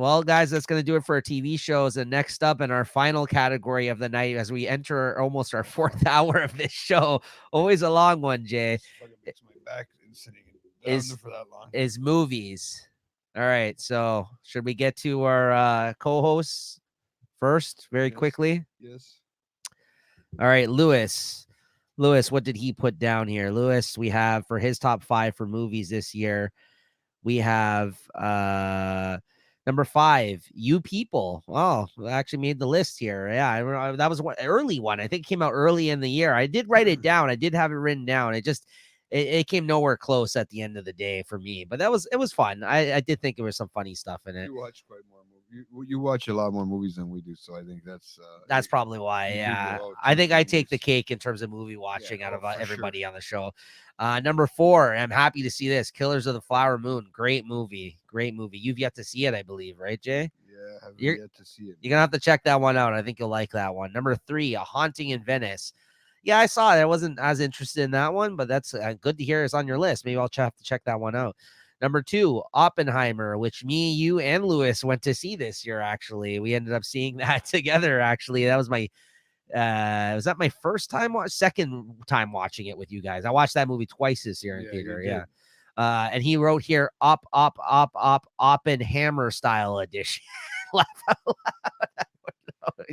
Well, guys, that's going to do it for our TV shows. And next up in our final category of the night, as we enter almost our fourth hour of this show, always a long one, Jay, This fucking makes my back sitting down is for that long. is movies. All right, so should we get to our co-hosts first, very Yes. quickly? Yes. All right, Lewis. Lewis, what did he put down here? Lewis, we have for his top 5 for movies this year. We have number 5, You People. Oh, I actually made the list here. Yeah, that was one early one. I think it came out early in the year. I did write it down. I did have it written down. It came nowhere close at the end of the day for me. But it was fun. I did think there was some funny stuff in it. You watch quite more movies. You watch a lot more movies than we do, so I think That's probably why. you do Yeah, go out I to think I take the movies. cake in terms of movie watching out of for sure. everybody on the show. Number 4, I'm happy to see this. Killers of the Flower Moon. Great movie. Great movie. You've yet to see it, I believe, right, Jay? Yeah, I haven't You're yet to see it. you're gonna have to check that one out. I think you'll like that one. Number 3, A Haunting in Venice. Yeah, I saw it. I wasn't as interested in that one, but that's good to hear it's on your list. Maybe I'll have to check that one out. Number 2, Oppenheimer, which me, you, and Lewis went to see this year. Actually, we ended up seeing that together. Actually, that was my was that my first time second time watching it with you guys. I watched that movie twice this year in theater. Yeah. And he wrote here Oppenheimer style edition. Laugh out loud.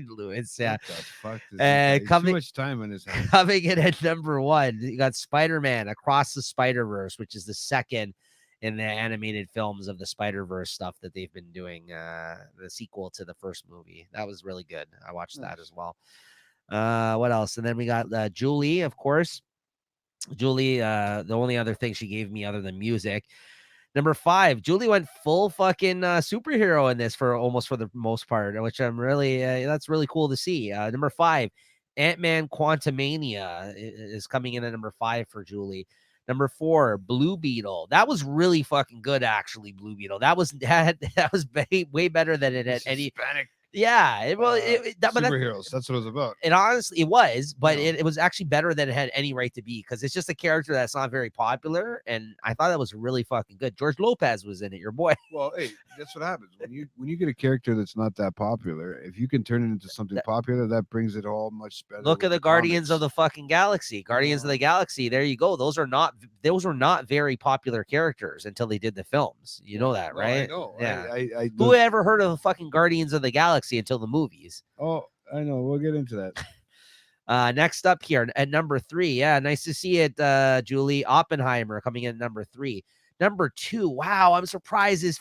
Lewis, yeah. What the fuck? Too much time on his hands. Coming in at number 1, you got Spider-Man Across the Spider-Verse, which is the second in the animated films of the Spider-Verse stuff that they've been doing. The sequel to the first movie. That was really good. I watched that as well. What else? And then we got Julie, of course. Julie, the only other thing she gave me other than music. Number 5, Julie went full fucking superhero in this for the most part, which I'm really that's really cool to see. Number 5, Ant-Man Quantumania is coming in at number 5 for Julie. Number 4, Blue Beetle. That was really fucking good, actually. Blue Beetle. That was way better than it had any. Hispanic Yeah, superheroes. That's what it was about. It honestly, it was, but it was actually better than it had any right to be because it's just a character that's not very popular, and I thought that was really fucking good. George Lopez was in it, your boy. Well, hey, that's what happens when you get a character that's not that popular. If you can turn it into something popular, that brings it all much better. Look at the Guardians of the fucking Galaxy. Guardians of the Galaxy. There you go. Those were not very popular characters until they did the films. You know that, right? I know. Yeah. Who ever heard of the fucking Guardians of the Galaxy until the movies? Oh, I know. We'll get into that. Next up here at number 3. Yeah, nice to see it, Julie. Oppenheimer coming in at number 3. Number 2. Wow, I'm surprised is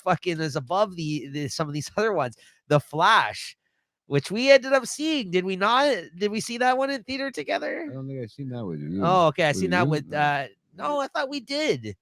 above the some of these other ones. The Flash, which we ended up seeing. Did we not? Did we see that one in theater together? I don't think I've seen that with you. Oh, okay. I seen that with no, I thought we did.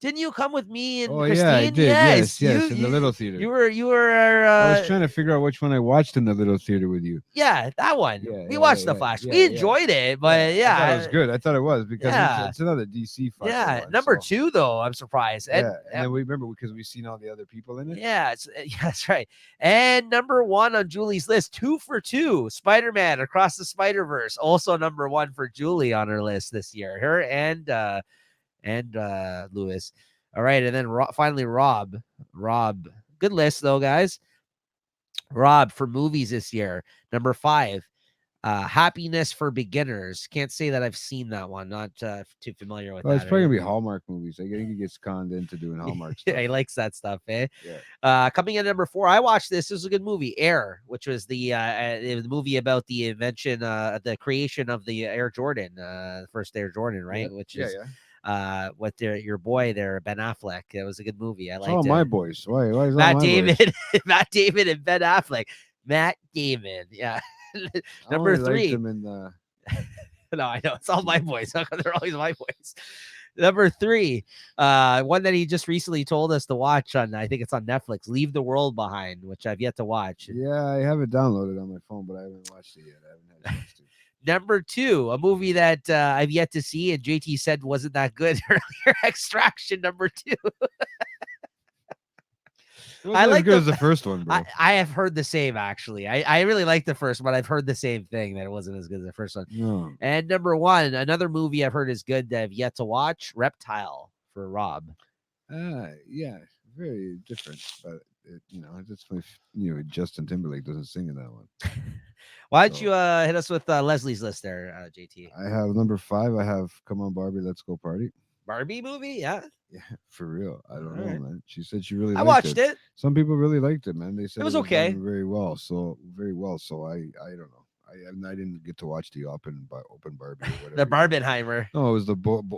Didn't you come with me and Christine? Yeah, I did. Yes, in the little theater. You were. I was trying to figure out which one I watched in the little theater with you. Yeah, that one. We watched The Flash. We enjoyed it, but I thought it was good. I thought it was because it's another DC fight. Yeah, number 2 though. I'm surprised. And then we remember because we've seen all the other people in it. Yeah, that's right. And number 1 on Julie's list, 2 for 2, Spider-Man Across the Spider-Verse, also number 1 for Julie on her list this year. Her and Lewis. All right, and then finally Rob. Good list though, guys. Rob for movies this year. Number 5, Happiness for Beginners. Can't say that I've seen that one. Not too familiar with that. It's probably gonna be Hallmark movies. I think he gets conned into doing Hallmark stuff. Yeah, he likes that stuff, eh? Yeah. Coming in at number 4, I watched this. This was a good movie, Air, which was it was a movie about the invention, the creation of the Air Jordan, the first Air Jordan, right? Yeah. Which is what your boy there, Ben Affleck. It was a good movie. I liked it. All my boys. Why is Matt all my Damon, boys? Matt Damon and Ben Affleck. Matt Damon, yeah. Number 3. Them in the... No, I know it's all my boys. They're always my boys. Number 3, one that he just recently told us to watch on. I think it's on Netflix. Leave the World Behind, which I've yet to watch. Yeah, I have it downloaded on my phone, but I haven't watched it yet. I haven't had a chance to. Number 2, a movie that I've yet to see, and JT said wasn't that good earlier. Extraction number 2. I like as the first one, bro. I have heard the same, actually. I really like the first one. I've heard the same thing, that it wasn't as good as the first one. No. And number 1, another movie I've heard is good that I've yet to watch, Reptile for Rob. Yeah, very different, but That's my Justin Timberlake doesn't sing in that one. Why don't So- you hit us with Leslie's list there, JT? I have number 5. I have Come On Barbie, Let's Go Party. Barbie movie? Yeah. Yeah, for real. I don't know, Alright. man. She said she really I liked watched it. it. Some people really liked it, man. They said It was done okay. very well. So very well. So I don't know. I didn't get to watch the open Barbie or whatever. The Barbenheimer. No, it was the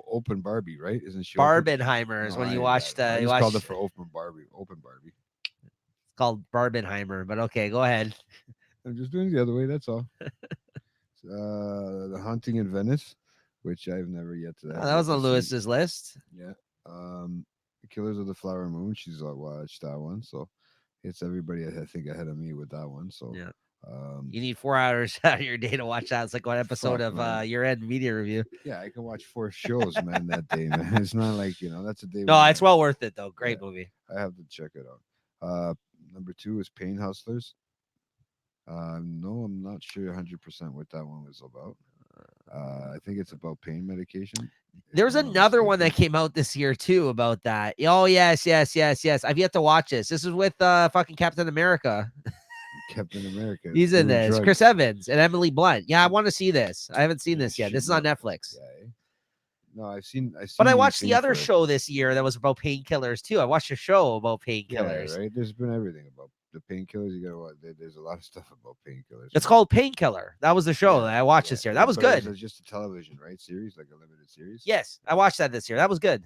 open Barbie, right? Isn't she open? Barbenheimer is No, when you I watched. I You just watched. called it for open Barbie. Open Barbie. It's called Barbenheimer, but okay, go ahead. I'm just doing it the other way. That's all. The Haunting in Venice, which I've never yet to. Oh, that was on Lewis's list. Yeah. The Killers of the Flower Moon. She's watched that one, so it's everybody. I think ahead of me with that one. So Yeah. Um, You need 4 hours out of your day to watch that. It's like one episode Fuck, of man. year-end media review. yeah, I can watch 4 shows, man, that day, man. It's not like that's a day. No, when it's well worth it though. Great Yeah. movie. I have to check it out. Number 2 is Pain Hustlers. No, I'm not sure 100% what that one was about. I think it's about pain medication. There's I'm not another one that mistaken. came out this year too about that. Oh yes. I've yet to watch this. This is with fucking Captain America. Captain America. He's in doing this. drugs. Chris Evans and Emily Blunt. Yeah, I want to see this. I haven't seen Yeah, this yet. she This is on might- Netflix. Yeah, eh? No, I've seen. But I you watched the sing other for it. show this year that was about painkillers too. I watched a show about painkillers. Yeah, right. There's been everything about the painkillers. You gotta watch. There's a lot of stuff about painkillers. It's called Painkiller. That was the show that I watched this year. That was But good. It's just a television, right? Series, like a limited series. Yes, I watched that this year. That was good.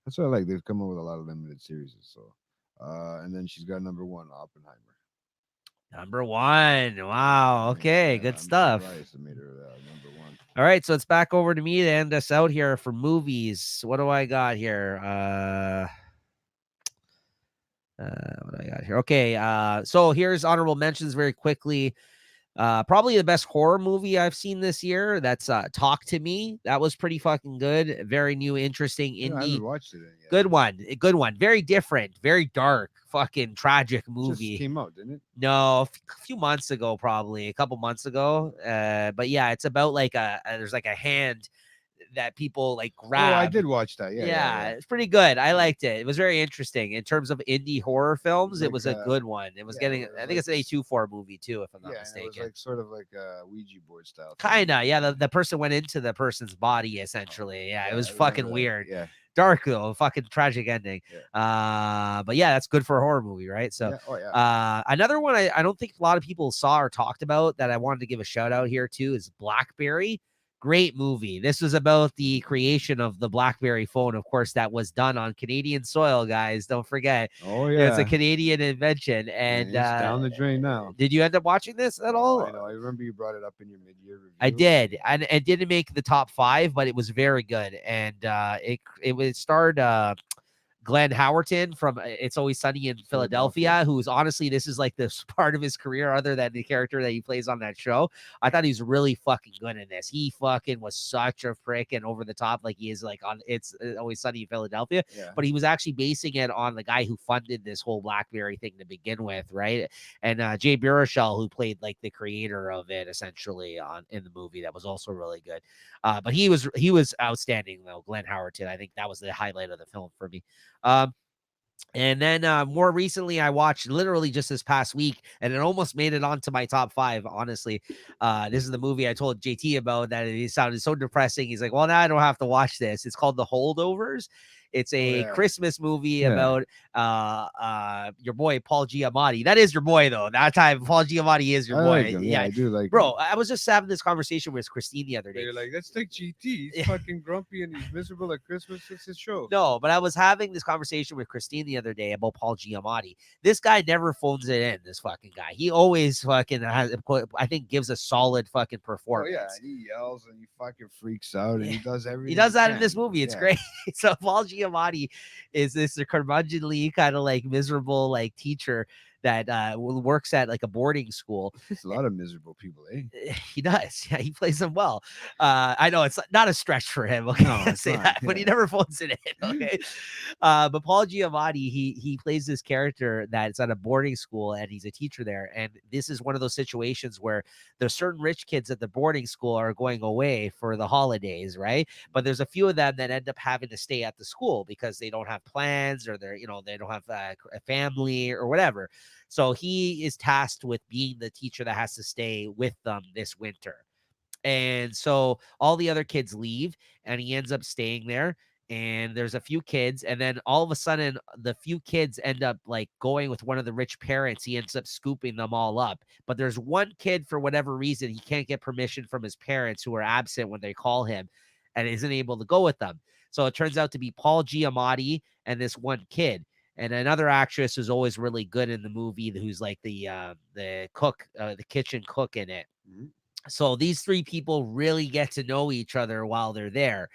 That's what I like. They've come up with a lot of limited series. So, and then she's got number 1, Oppenheimer. Number 1. Wow. Okay, good I'm stuff. surprised they made her number 1. All right, so it's back over to me to end us out here for movies. What do I got here? What do I got here? Okay, so here's honorable mentions very quickly. Probably the best horror movie I've seen this year. That's Talk to Me. That was pretty fucking good. Very new, interesting I indie. haven't watched it yet. Good one. A good one. Very different. Very dark. Fucking tragic It movie. just came out, didn't it? No, a few months ago, probably a couple months ago. But yeah, it's about like there's like a hand that people like grab. Oh, I did watch that. Yeah, Yeah. it's pretty good. I liked it. It was very interesting in terms of indie horror films. It Like, was a good one. It was yeah, getting. it was I think it's an like- A24 movie too, if I'm not Yeah, and it was mistaken. like sort of like a Ouija board style. thing. Kinda, yeah. The person went into the person's body essentially. Yeah, it was I fucking remember that. weird. Yeah. Dark though, fucking tragic ending. But yeah, that's good for a horror movie, right? So Yeah. Oh yeah. another one I don't think a lot of people saw or talked about that I wanted to give a shout out here too is Blackberry. Great movie. This was about the creation of the Blackberry phone. Of course, that was done on Canadian soil, guys. Don't forget. Oh yeah. It's a Canadian invention. And it's down the drain now. did you end up watching this at all? I know. I remember you brought it up in your mid-year review. I did, and it didn't make the top 5, but it was very good, and it starred Glenn Howerton from It's Always Sunny in Philadelphia, who's honestly, this is like this part of his career other than the character that he plays on that show. I thought he was really fucking good in this. He fucking was such a prick and over the top, like he is like on It's Always Sunny in Philadelphia. Yeah. But he was actually basing it on the guy who funded this whole BlackBerry thing to begin with, right? And Jay Baruchel, who played like the creator of it essentially in the movie, that was also really good. But he was outstanding though, Glenn Howerton. I think that was the highlight of the film for me. And then more recently, I watched literally just this past week, and it almost made it onto my top 5. Honestly, this is the movie I told JT about that it sounded so depressing. He's like, "Well, now I don't have to watch this." It's called The Holdovers. It's a Christmas movie about your boy Paul Giamatti. That is your boy though. That time Paul Giamatti is your I boy. like him. Yeah, I do like bro. him. I was just having this conversation with Christine the other day. They're like, let's take GT. He's fucking grumpy and he's miserable at Christmas. It's his show. No, but I was having this conversation with Christine the other day about Paul Giamatti. This guy never phones it in. This fucking guy. He always fucking has. I think gives a solid fucking Oh performance. yeah, and he yells and he fucking freaks out and he does everything. He does that in can. this movie. It's Yeah. great. So Paul Giamatti is this curmudgeonly kind of like miserable like teacher that works at like a boarding school. It's a lot of miserable people, eh? He does. Yeah, he plays them well. I know it's not a stretch for him. Okay, No, I it's say not. that, but he Yeah. never phones it in. Okay, but Paul Giamatti, he plays this character that's at a boarding school, and he's a teacher there. And this is one of those situations where there's certain rich kids at the boarding school are going away for the holidays, right? But there's a few of them that end up having to stay at the school because they don't have plans, or they don't have a family or whatever. So he is tasked with being the teacher that has to stay with them this winter. And so all the other kids leave, and he ends up staying there. And there's a few kids, and then all of a sudden, the few kids end up like going with one of the rich parents. He ends up scooping them all up. But there's one kid, for whatever reason, he can't get permission from his parents, who are absent when they call him, and isn't able to go with them. So it turns out to be Paul Giamatti and this one kid. And another actress who's always really good in the movie, who's like the cook, the kitchen cook in it. Mhm. So these three people really get to know each other while they're there.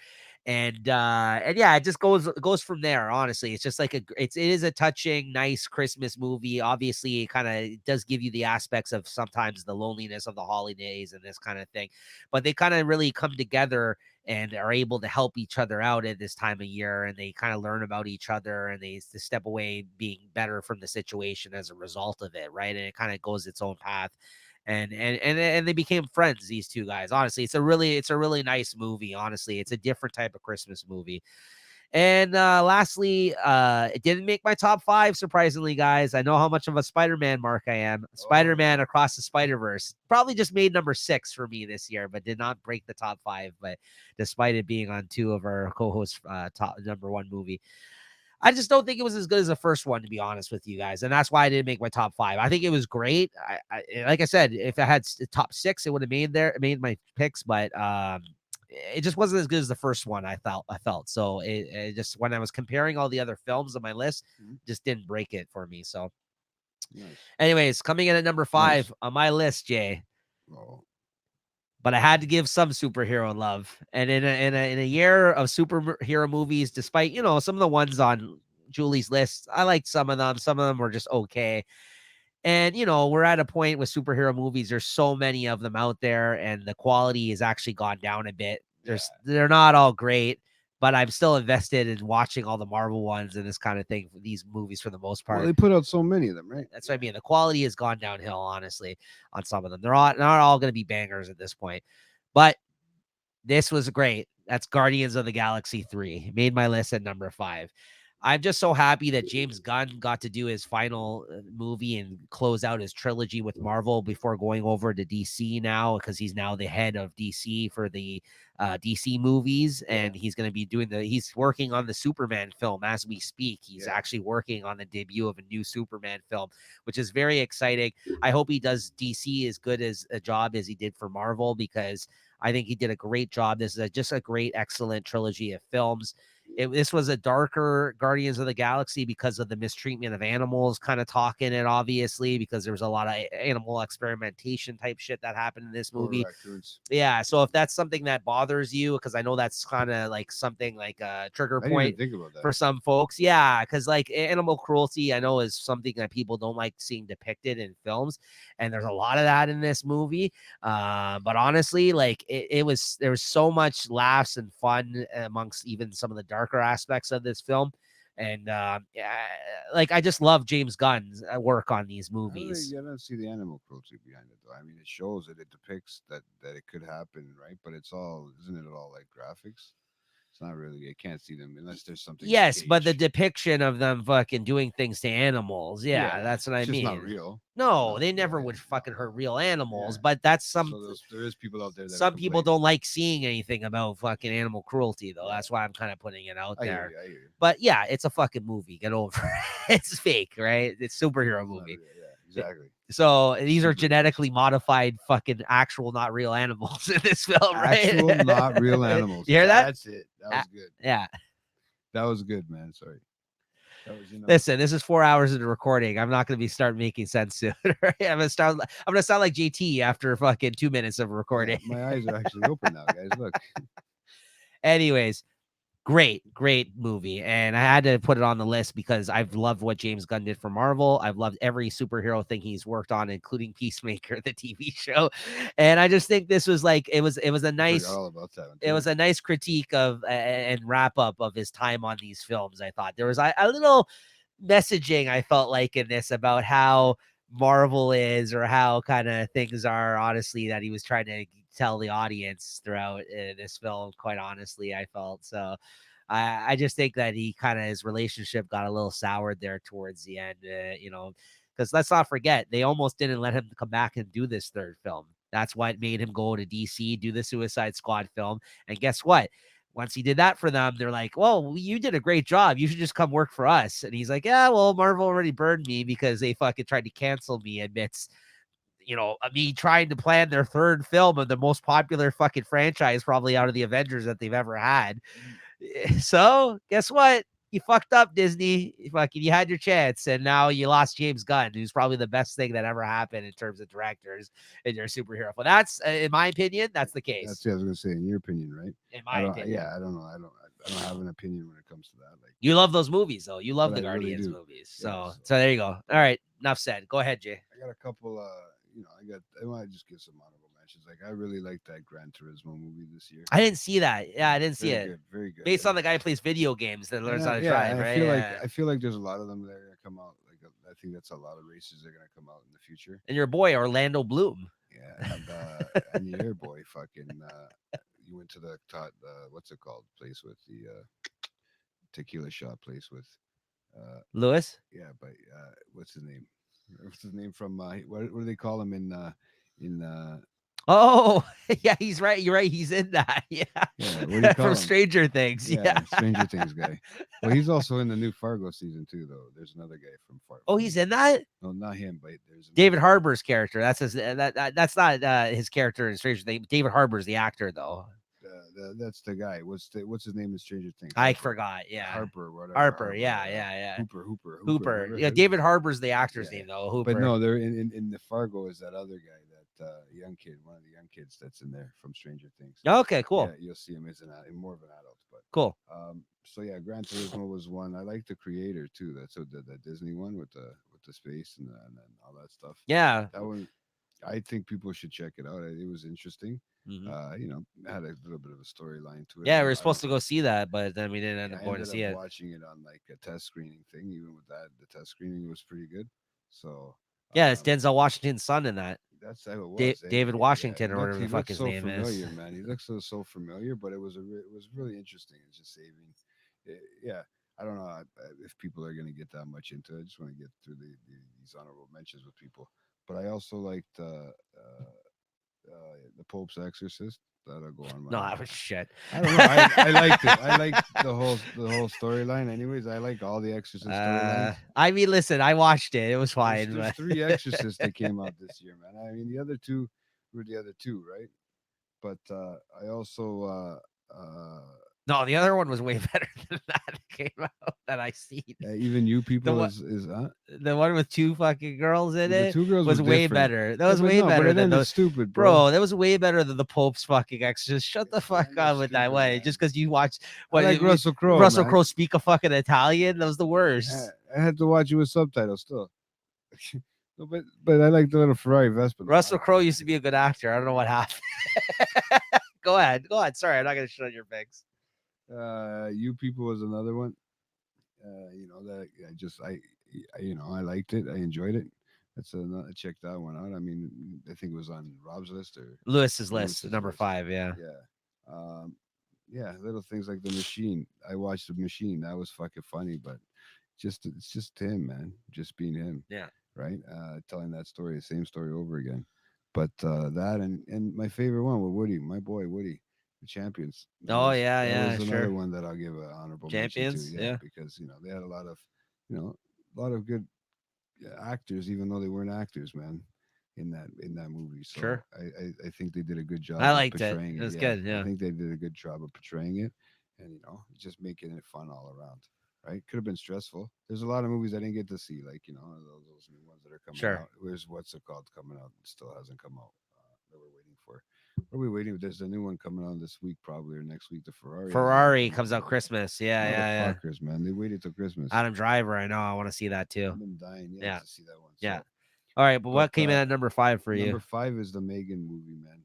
And yeah, it just goes from there. Honestly, it's just like it is a touching, nice Christmas movie. Obviously, it kind of does give you the aspects of sometimes the loneliness of the holidays and this kind of thing, but they kind of really come together and are able to help each other out at this time of year, and they kind of learn about each other, and they step away being better from the situation as a result of it, right? And it kind of goes its own path. And they became friends, these two guys. Honestly, it's a really nice movie. Honestly, it's a different type of Christmas movie. And lastly, it didn't make my top 5, surprisingly, guys. I know how much of a Spider-Man mark I am. Spider-Man Across the Spider-Verse probably just made number 6 for me this year, but did not break the top 5. But despite it being on 2 of our co-hosts' top number 1 movie, I just don't think it was as good as the first one, to be honest with you guys, and that's why I didn't make my top 5. I think it was great. Like I said, if I had top 6, it would have made my picks, but it just wasn't as good as the first one. I felt so. It just, when I was comparing all the other films on my list, just didn't break it for me. So, Nice. anyways, coming in at number 5 on my list, Jay. Oh, But I had to give some superhero love. And in a year of superhero movies, despite, some of the ones on Julie's list, I liked some of them. Some of them were just okay. And, we're at a point with superhero movies. There's so many of them out there, and the quality has actually gone down a bit. They're not all great, but I'm still invested in watching all the Marvel ones and this kind of thing for these movies for the most part. well, they put out so many of them, right? That's what I mean. The quality has gone downhill, honestly, on some of them. They're not all going to be bangers at this point, but this was great. That's Guardians of the Galaxy 3. Made my list at number 5. I'm just so happy that James Gunn got to do his final movie and close out his trilogy with Marvel before going over to DC now, because he's now the head of DC for the DC movies, and he's going to be he's working on the Superman film as we speak. He's actually working on the debut of a new Superman film, which is very exciting. I hope he does DC as good as a job as he did for Marvel, because I think he did a great job. This is just a great, excellent trilogy of films. This was a darker Guardians of the Galaxy because of the mistreatment of animals kind of talking it, obviously, because there was a lot of animal experimentation type shit that happened in this movie. Yeah, so if that's something that bothers you, because I know that's kind of like something like a trigger point for some folks. Yeah, because like animal cruelty, I know, is something that people don't like seeing depicted in films, and there's a lot of that in this movie. But honestly, like there was so much laughs and fun amongst even some of the darker aspects of this film. And like, I just love James Gunn's work on these movies. I don't see the animal cruelty behind it, though. I mean, it shows it depicts that it could happen, right? But isn't it all like graphics? It's not really. I can't see them unless there's something. Yes, but the depiction of them fucking doing things to animals, that's what I mean. It's not real. No, they never would fucking hurt real animals, but that's some. So there is people out there that some people don't like seeing anything about fucking animal cruelty, though. That's why I'm kind of putting it out there. I hear you. But yeah, it's a fucking movie. Get over it. It's fake, right? It's a superhero movie. Exactly. So these are genetically modified, fucking actual, not real animals in this film, right? Actual, not real animals. You hear that? That's it. That was good. Yeah. That was good, man. Sorry. Listen, this is 4 hours into recording. I'm not going to be starting making sense soon. Right? I'm going to sound like JT after fucking 2 minutes of recording. My eyes are actually open now, guys. Look. Anyways, great movie, and I had to put it on the list because I've loved what James Gunn did for Marvel. I've loved every superhero thing he's worked on, including Peacemaker, the TV show. And I just think this was like it was a I forgot nice all about that one it too. was a nice critique of and wrap up of his time on these films. I thought there was a little messaging I felt like in this about how Marvel is or how kind of things are honestly that he was trying to tell the audience throughout this film. Quite honestly, I felt so. I just think that he kind of his relationship got a little soured there towards the end, because let's not forget they almost didn't let him come back and do this third film. That's what made him go to DC, do the Suicide Squad film, and guess what? Once he did that for them, they're like, "Well, you did a great job. You should just come work for us." And he's like, "Yeah, well, Marvel already burned me because they fucking tried to cancel me amidst, me trying to plan their third film of the most popular fucking franchise probably out of the Avengers that they've ever had." So guess what? You fucked up, Disney. You had your chance, and now you lost James Gunn, who's probably the best thing that ever happened in terms of directors in your superhero. But that's, in my opinion, that's the That's case. what I was gonna say. In your opinion, right? In I my don't. opinion, Yeah, I don't know. I don't have an opinion when it comes to that. Like, you love those movies, though. You love but the I really Guardians do. movies. Yeah. So there you go. All right, enough said. Go ahead, Jay. I got a couple. I want to just give some honorable mentions. Like, I really like that Gran Turismo movie this year. I didn't see that. Yeah, I didn't see Very it. good. Very good. Based on the guy who plays video games that learns how to Yeah, drive, I right? feel like Yeah. there's a lot of them that are gonna come out. Like, I think that's a lot of races that are gonna come out in the future. And your boy Orlando Bloom. Yeah, and your boy fucking you went to what's it called place with the tequila shop place with Lewis. yeah, but what's his name? What's his name from what do they call him in Oh, yeah, he's right. You're right. He's in that. Yeah. yeah, what do you From call him? Stranger Things. Yeah. Yeah, Stranger Things guy. Well, he's also in the new Fargo season too, though. There's another guy from Oh, from he's in that? no, not him, but there's David another guy. Harbour's character. That's his that's not his character in Stranger Things. David Harbour's the actor though. That's the guy. What's his name in Stranger Things? I Harper. forgot. Yeah. Harper, or whatever. Harper. Harper. Yeah, yeah, yeah. Hooper, Hooper. whatever. Yeah, David Harbour's the actor's Yeah, name though. but Hooper. no, they're in the Fargo is that other guy, that young kid, one of the young kids that's in there from Stranger Things. Okay, Yeah, cool. you'll see him as more of an adult, but Cool. so yeah, Gran Turismo was one. I like the creator too. That's the Disney one with the space and then all that stuff. Yeah. That one, I think people should check it out. It was interesting. Mhm. Had a little bit of a storyline to it. Yeah, we were I supposed don't. to go see that, but then we didn't end Yeah, up I going to ended up see it. watching it on like a test screening thing. Even with that, the test screening was pretty good. So Yeah, it's Denzel Washington's son in that. that's how it was. David Yeah, Washington or whatever he the fuck looked his so name is. familiar, man. He looks so familiar, but it was really interesting. It's just saving. Yeah, I don't know if people are gonna get that much into it. I just want to get through these honorable mentions with people. But I also liked the Pope's Exorcist. That'll go on No, my. that was shit. I don't know. I liked it. I liked the whole storyline. Anyways, I like all the Exorcist storylines. I mean, listen, I watched it. It was fine, There's but three Exorcists that came out this year, man. I mean, the other two were the other two, right? But I also no, the other one was way better than that came out that I seen. even you The people one, is the one with two fucking girls in the it two girls was was way different. better. That Yeah, was but way no, but better it than ended the stupid, bro. bro. That was way better than the Pope's fucking exorcist. Shut the It fuck ended up with that stupid, way. Just man. because you watched I what like Russell Crowe, Russell man. Crowe speak a fucking Italian. That was the worst. I had to watch it with subtitles still. No, but I like the little Ferrari Vespa. No, Russell Crowe used to be a good actor. I don't know what happened. Go ahead. Go ahead. Sorry, I'm not gonna shit on your picks. you people was another one. That I liked it. I enjoyed it. I checked that one out. I mean, I think it was on Rob's list or Lewis's list, Lewis's number list. 5. Yeah. Yeah. Um, yeah, little things like the machine. I watched the machine. That was fucking funny, but it's just him, man. Just being him, Yeah. right? Telling that story, the same story over again. But that and my favorite one with Woody, my boy Woody, the champions. Oh yeah, That yeah, was another sure. one that I'll give an honorable mention to. Champions. Yeah, Yeah. because they had you know, a lot of good actors, even though they weren't actors, man, in that movie. So Sure. I think they did a good I job of liked it. portraying It it. was Yeah, good. I Yeah. think they did a good job of portraying it, and just making it fun all around. Right? Could have been stressful. There's a lot of movies I didn't get to see, like those new ones that are coming Sure. out. Where's what's it called coming out? It still hasn't come out. that we're waiting for. What are we waiting? There's a new one coming on this week, probably or next week. The Ferrari hasn't even Ferrari come out comes out yet. Christmas. Yeah, yeah, yeah. Motherfuckers, man, they waited till Christmas. Adam Driver, I know. I want to see that too. I've been dying, yeah, Yeah, to see that one. yeah. So, All right, but but what came in at number 5 for you? number 5 is the Megan movie, man.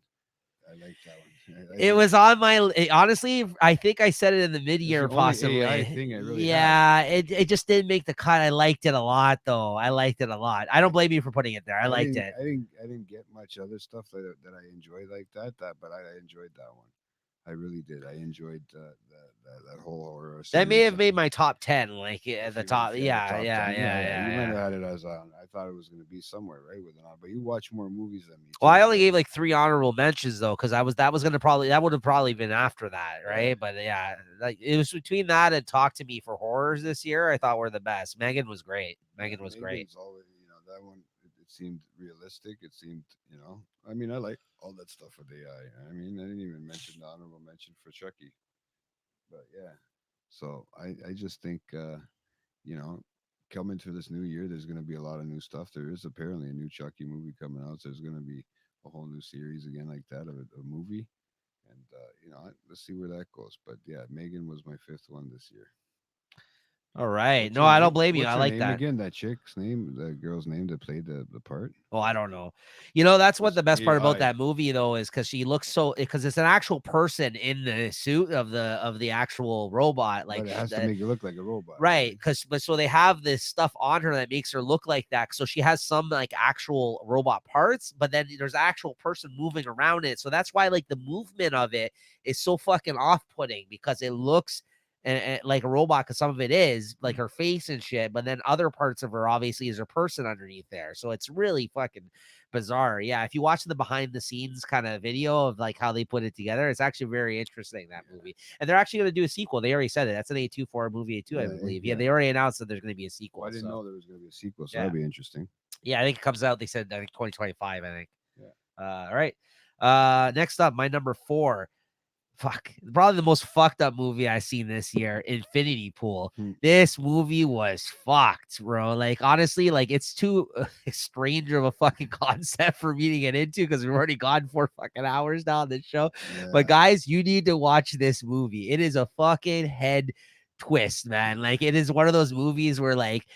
I like that one. I It think was on my honestly, I think I said it in the it's mid-year the only AI possibly. thing I really have. Yeah, it just didn't make the cut. I liked it a lot though. I liked it a lot. I don't blame you for putting it there. I liked it. I didn't get much other stuff that I enjoyed like that, but I enjoyed that one. I really did. I enjoyed that whole horror That may series. have made my top 10 like at If the you top. if you had a Yeah, top yeah, 10, yeah, you yeah, might yeah. have had it as on. I thought it was going to be somewhere right with it on, but you watch more movies than me Well, too. I only gave like 3 honorable mentions though, because that was gonna probably that would have probably been after that, Yeah. right? But yeah, like it was between that and Talk to Me for Horrors this year. I thought were the best. Megan was great. Megan was great. Megan's always, that one. It seemed realistic. It seemed, I mean, I like all that stuff with AI. I mean, I didn't even mention the honorable mention for Chucky, but yeah. So I just think, you know, coming to this new year, there's going to be a lot of new stuff. There is apparently a new Chucky movie coming out. So there's going to be a whole new series again like that of a movie. And, let's see where that goes. But yeah, Megan was my fifth one this year. All right. What's No, her I don't name? blame you. What's I her like name that. again? That chick's name, the girl's name that played the part? Oh, I don't know. That's what It's the best part about AI. that movie though is because she looks so because it's an actual person in the suit of the actual robot. But Like it has to the, make it look like a robot, right, right? because but so they have this stuff on her that makes her look like that. So she has some like actual robot parts, but then there's an actual person moving around it. So that's why like the movement of it is so fucking off-putting because it looks and like a robot because some of it is like her face and shit, but then other parts of her obviously is her person underneath there. So it's really fucking bizarre. Yeah, if you watch the behind the scenes kind of video of like how they put it together, it's actually very interesting that movie. And they're actually going to do a sequel. They already said it. That's an A24 movie too, I Yeah, believe. Yeah, yeah. they already announced that there's going to be a sequel. Well, I didn't So know there was going to be a sequel, so yeah, that'd be interesting. yeah, I think it comes out. They said I think 2025. I think. Yeah. All right. Next up, my number 4. Fuck, probably the most fucked up movie I've seen this year, Infinity Pool. Hmm. This movie was fucked, bro. Like, honestly, like, it's too strange of a fucking concept for me to get into because we've already gone 4 fucking hours now on this show. But, Yeah. guys, you need to watch this movie. It is a fucking head twist, man. Like, it is one of those movies where, like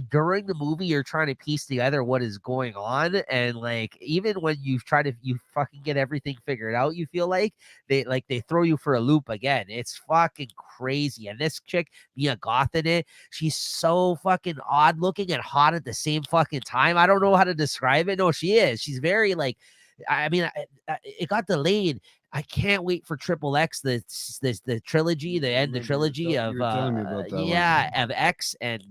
during the movie you're trying to piece together what is going on and like even when you try to you fucking get everything figured out you feel like they throw you for a loop again. It's fucking crazy. And this chick, Mia Goth in it, she's so fucking odd looking and hot at the same fucking time. I don't know how to describe it. No, she is. She's very like, I mean, it got delayed. I can't wait for Triple X, the trilogy, the I end the remember trilogy you of were telling me about that one. yeah, of X and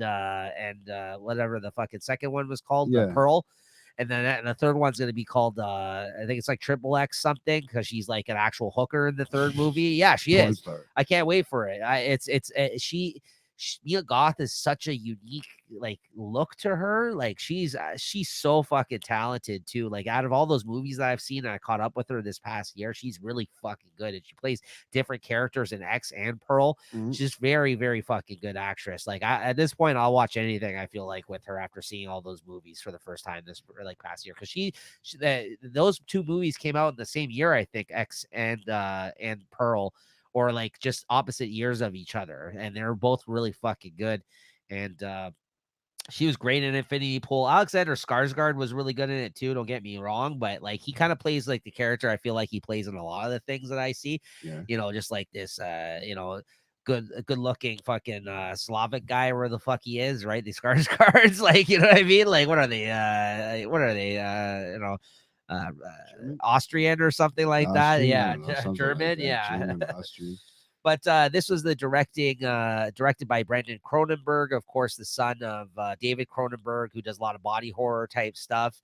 whatever the fucking second one was called, the Yeah. Pearl. And then and the third one's going to be called, I think it's like Triple X something because she's like an actual hooker in the third movie. Yeah, she Porn is. star. I can't wait for it. She Mia Goth is such a unique like look to her. Like she's so fucking talented too. Like out of all those movies that I've seen, and I caught up with her this past year. She's really fucking good, and she plays different characters in X and Pearl. Mhm. She's very, very fucking good actress. Like at this point, I'll watch anything I feel like with her after seeing all those movies for the first time this like past year because those 2 movies came out in the same year, I think, X and Pearl, or like just opposite years of each other, and they're both really fucking good. And she was great in Infinity Pool. Alexander Skarsgård was really good in it too. Don't get me wrong, but like he kind of plays like the character I feel like he plays in a lot of the things that I see. Yeah. Just like this, good looking fucking Slavic guy where the fuck he is, right? These Skarsgårds, like you know what I mean? Like what are they? German? Austrian or something like that. Austrian? I Yeah, don't know. Something like German. that. Yeah. German, Austrian. But this was the directed by Brendan Cronenberg, of course, the son of David Cronenberg, who does a lot of body horror type stuff.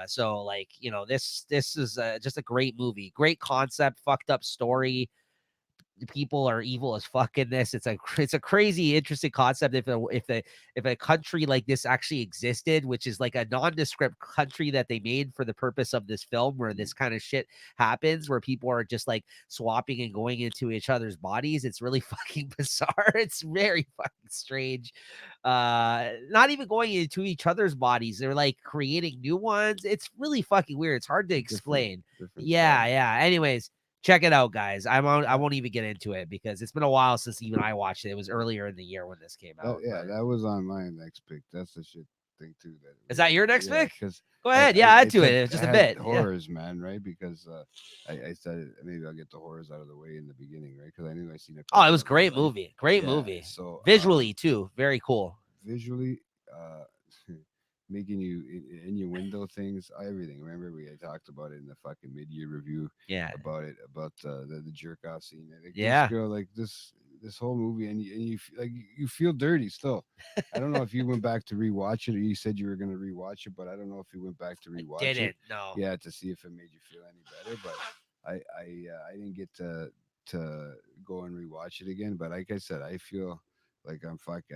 So like this is just a great movie, great concept, fucked up story, people are evil as fuck in this. It's a crazy, interesting concept. If a country like this actually existed, which is like a nondescript country that they made for the purpose of this film, where this kind of shit happens, where people are just like swapping and going into each other's bodies, it's really fucking bizarre. It's very fucking strange. Not even going into each other's bodies, they're like creating new ones. It's really fucking weird. It's hard to explain. Different Yeah, style. yeah. Anyways, check it out, guys. I won't even get into it because it's been a while since even I watched it. It was earlier in the year when this came out. Yeah, But that was on my next pick. That's the shit thing too. That is that your next yeah, pick? because Go ahead. Yeah, I add to took it. I Just a had bit. Yeah. horrors, man, right? Because I said maybe I'll get the horrors out of the way in the beginning, right? Because I knew I seen a Oh, it couple was of them, great right? movie. Great Yeah. movie. So Visually too, very cool. visually, uh, making you innuendo things, everything. Remember we had talked about it in the fucking mid-year review Yeah. about it, about the jerk off scene. Like this Yeah. girl, like this whole movie, and like you feel dirty still. I don't know if you went back to rewatch it, or you said you were gonna rewatch it, but I don't know if you went back to I rewatch it. didn't. No. Yeah, to see if it made you feel any better. But I didn't get to go and rewatch it again. But like I said, I feel like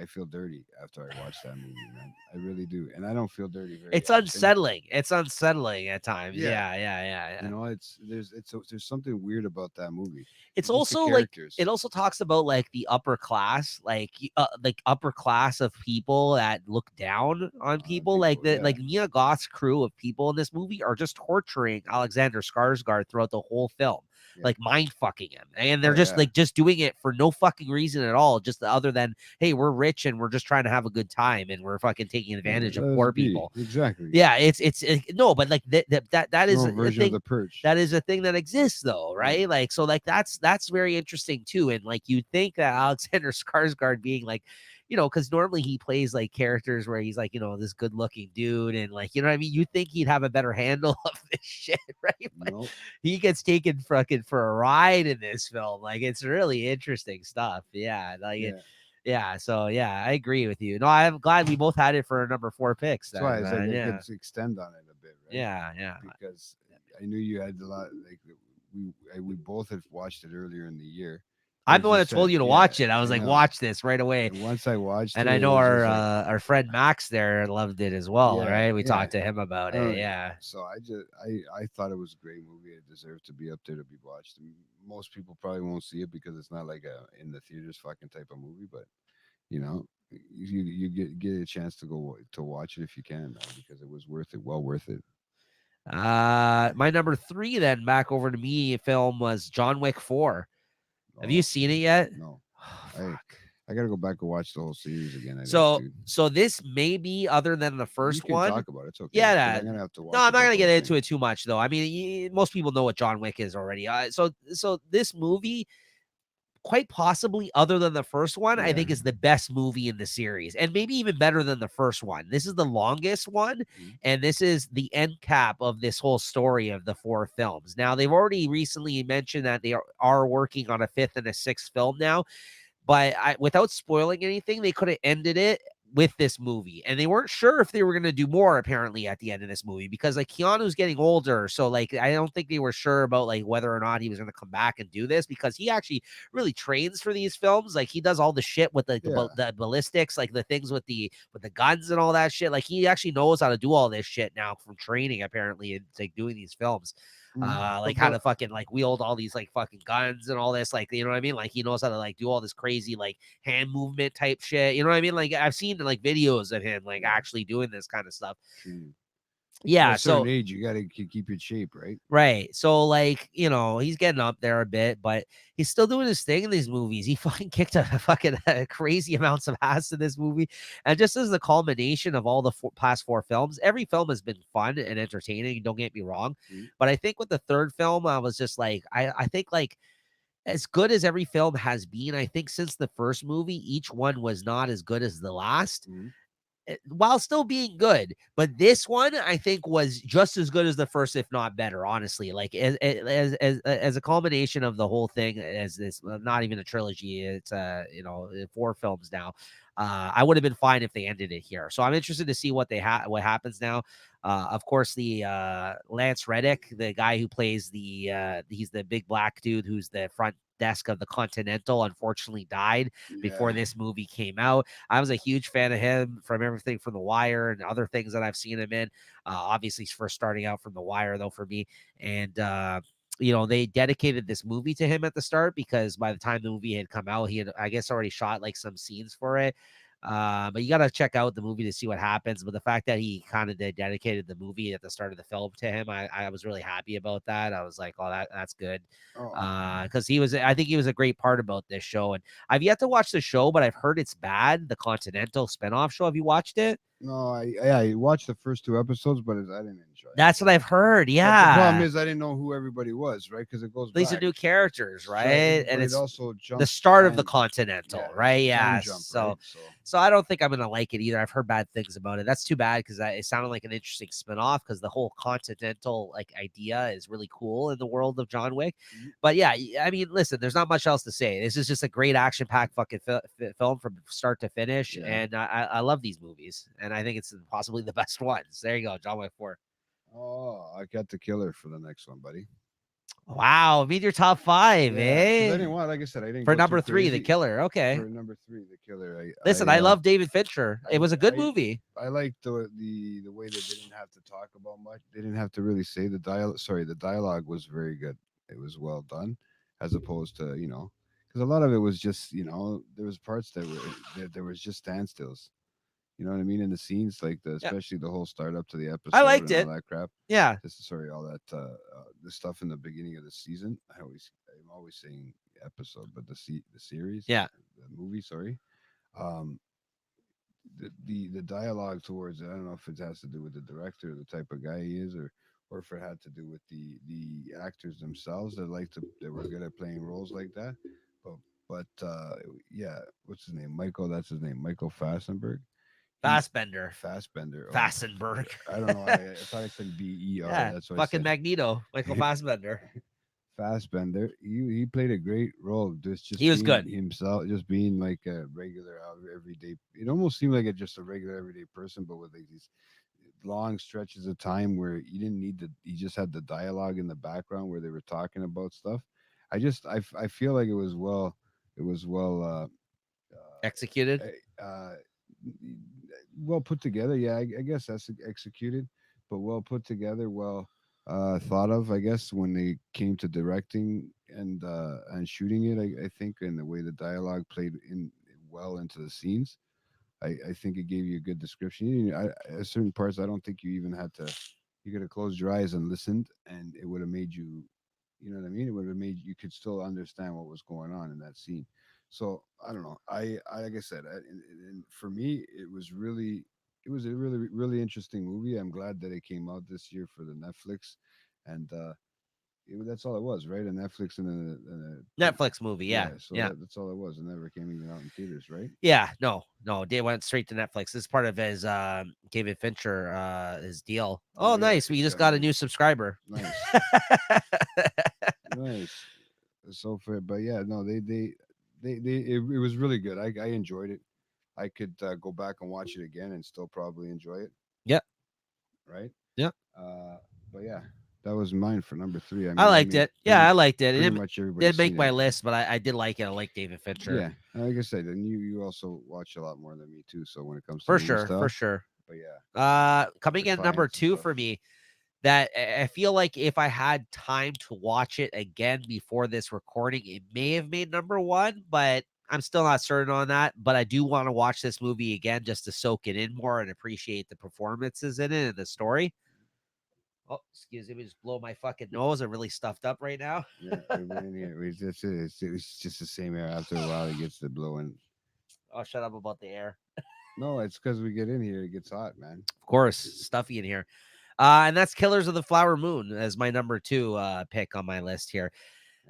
I feel dirty after I watch that movie, man. I really do, and I don't feel dirty very It's often. unsettling. It's unsettling at times. Yeah, Yeah, yeah, yeah, yeah. you know, there's something weird about that movie. It's Just the also like it characters, also talks about like the upper class, like upper class of people that look down on people. Like people. the Yeah, like Mia Goth's crew of people in this movie are just torturing Alexander Skarsgård throughout the whole film, yeah. like mind fucking him, and they're Oh just yeah. like just doing it for no fucking reason at all, just other than hey, we're rich and we're just trying to have a good time and we're fucking taking advantage of Let us poor be people. exactly. Yeah, no, but like that is Your own a version of thing the purge. that is a thing that exists though, right? Like so like that's very interesting too. And like you think that Alexander Skarsgård being like, because normally he plays like characters where he's like, this good looking dude and like, you know what I mean? You think he'd have a better handle of this shit, right? But Nope. he gets taken fucking for a ride in this film. Like it's really interesting stuff. Yeah. Yeah. Yeah. So yeah, I agree with you. No, I'm glad we both had it for number 4 picks That's why then, I said man. I Yeah. could extend on it a bit, right? Yeah. Yeah. Because I knew you had a lot. Like we both had watched it earlier in the year. I'm As the one you that told said, you to yeah, watch it. I was I like, know. watch this right away. And once I watched And it, I it know was just like, our friend Max there loved it as well, yeah, right? We yeah. talked to him about I don't, it. Yeah. so I thought it was a great movie. It deserved to be up there to be watched. And most people probably won't see it because it's not like a in the theaters fucking type of movie. But you know, you get a chance to go to watch it if you can, man, because it was worth it. Well worth it. My number 3 then back over to me film was John Wick 4. Have you Oh seen it yet? no, Oh, I fuck. I gotta go back and watch the whole series again. I think, So dude. so this may be other than the You first can one. talk about it. It's okay because Yeah, I'm gonna have to no, watch I'm it not the gonna get whole into thing. it too much though. I mean, most people know what John Wick is already. So this movie, quite possibly, other than the first one, I Yeah. think is the best movie in the series, and maybe even better than the first one. This is the longest one, Mhm. and this is the end cap of this whole story of the 4 films. Now, they've already recently mentioned that they are working on a 5th and a 6th film now, but without spoiling anything, they could have ended it with this movie, and they weren't sure if they were going to do more apparently at the end of this movie because like Keanu's getting older, so like I don't think they were sure about like whether or not he was going to come back and do this because he actually really trains for these films. Like he does all the shit with like Yeah. the ballistics, like the things with the guns and all that shit. Like he actually knows how to do all this shit now from training apparently and like doing these films. Like how to fucking like wield all these like fucking guns and all this, like, you know what I mean? Like he knows how to like do all this crazy like hand movement type shit. You know what I mean? Like I've seen like videos of him like Yeah. actually doing this kind of stuff. True. At Yeah. a certain So age, you gotta keep your shape, right? right. So like, he's getting up there a bit, but he's still doing his thing in these movies. He fucking kicked a fucking crazy amounts of ass in this movie. And just as the culmination of all the past 4 films, every film has been fun and entertaining. Don't get me wrong. Mhm. But I think with the third film, I was just like, I think like as good as every film has been, I think since the first movie, each one was not as good as the last Mhm. while still being good. But this one, I think, was just as good as the first, if not better. Honestly, like as a culmination of the whole thing, as this not even a trilogy, it's 4 films now. I would have been fine if they ended it here. So I'm interested to see what what happens now. Of course, the Lance Reddick, the guy who plays he's the big black dude who's the front desk of the Continental unfortunately died before Yeah. this movie came out. I was a huge fan of him from everything from The Wire and other things that I've seen him in. Obviously, he's first starting out from The Wire, though, for me. And, they dedicated this movie to him at the start because by the time the movie had come out, he had, I guess, already shot like some scenes for it. But you got to check out the movie to see what happens. But the fact that he kind of dedicated the movie at the start of the film to him, I was really happy about that. I was like, oh, that's good. Oh Because I think he was a great part about this show. And I've yet to watch the show, but I've heard it's bad. The Continental spinoff show. Have you watched it? no, I watched the first 2 episodes, but I didn't enjoy it. That's what I've heard. But the problem Yeah. is I didn't know who everybody was, right? Because it goes These are back. new characters, So right? And but it it's also the jumps start of the time. Continental, Yeah, right? it's a time Yeah. jump, So right? So so I don't think I'm gonna like it either. I've heard bad things about it. That's too bad because it sounded like an interesting spinoff because the whole Continental like idea is really cool in the world of John Wick. Mhm. But yeah, I mean, listen, there's not much else to say. This is just a great action-packed fucking film from start to finish, Yeah. and I love these movies, and I think it's possibly the best ones. There you go, John Wick 4. Oh, I got the killer for the next one, buddy. Wow, meet your top five, Yeah, because I eh? didn't want, like I said, I didn't For go too number 3, The crazy. Killer. Okay. For number 3, the killer, Listen, I love David Fincher. It was a good I movie. I liked the way that they didn't have to talk about much. They didn't have to really say the dialogue. Sorry, the dialogue was very good. It was well done, as opposed to because a lot of it was just there was parts that were there was just standstills. You know what I mean? In the scenes, like Yeah, especially the whole start up to the I episode liked and all it. that crap. Yeah. Sorry, all that the stuff in the beginning of the season. I'm always saying episode, but the series, Yeah. the movie. Sorry. Um, the dialogue towards it, I don't know if it has to do with the director, the type of guy he is, or if it had to do with the actors themselves that were good at playing roles like that. But yeah, what's his name? Michael. That's his name. Michael Fassbender. He Fassbender. Fassbender. Oh, Fassenberg. I don't know. I thought I said BER. Yeah. That's what I Fucking said. Magneto. Michael Fassbender. Fassbender. He played a great role. Just He was being good. himself, just being like a regular everyday. It almost seemed like just a regular everyday person, but with like these long stretches of time where you didn't need the. You just had the dialogue in the background where they were talking about stuff. I feel like it was well. It was well. Executed. Well put together. Yeah, I guess that's executed, but well put together, well thought of. I guess when they came to directing and shooting it, I think in the way the dialogue played in well into the scenes, I think it gave you a good description. At certain parts, I don't think you even had to. You could have closed your eyes and listened, and it would have made you. You know what I mean? It would have made you could still understand what was going on in that scene. So I don't know. I like I said, for me, it was a really interesting movie. I'm glad that it came out this year for the Netflix, and that's all it was, right? A Netflix and Netflix movie. Yeah. yeah. So Yeah. that's all it was. It never came even out in theaters, right? Yeah. No. They went straight to Netflix. This is part of his David Fincher his deal. Oh Oh, yeah, nice. We he's just got got a money. new subscriber. Nice, nice. So fair, but yeah, no, it was really good. I enjoyed it. I could go back and watch it again and still probably enjoy it, Yep. right? Yep. Uh, but yeah, that was mine for number 3. I liked it. Yeah, I liked it. It Pretty didn't, much everybody's didn't make seen my it. list, but I did like it. I like David Fincher. Yeah, and like I said, and you also watch a lot more than me too. So when it comes to For movie sure. For stuff, sure. but yeah, Coming in number Defiance and 2 stuff. for me, that I feel like if I had time to watch it again before this recording, it may have made number 1, but I'm still not certain on that. But I do want to watch this movie again just to soak it in more and appreciate the performances in it and the story. Oh, excuse me, let me just blow my fucking nose. I'm really stuffed up right now. Yeah, everybody in here, it's just the same air. After a while, it gets to blowing. Oh, shut up about the air. No, it's because we get in here, it gets hot, man. Of course, stuffy in here. And that's Killers of the Flower Moon as my number 2 pick on my list here.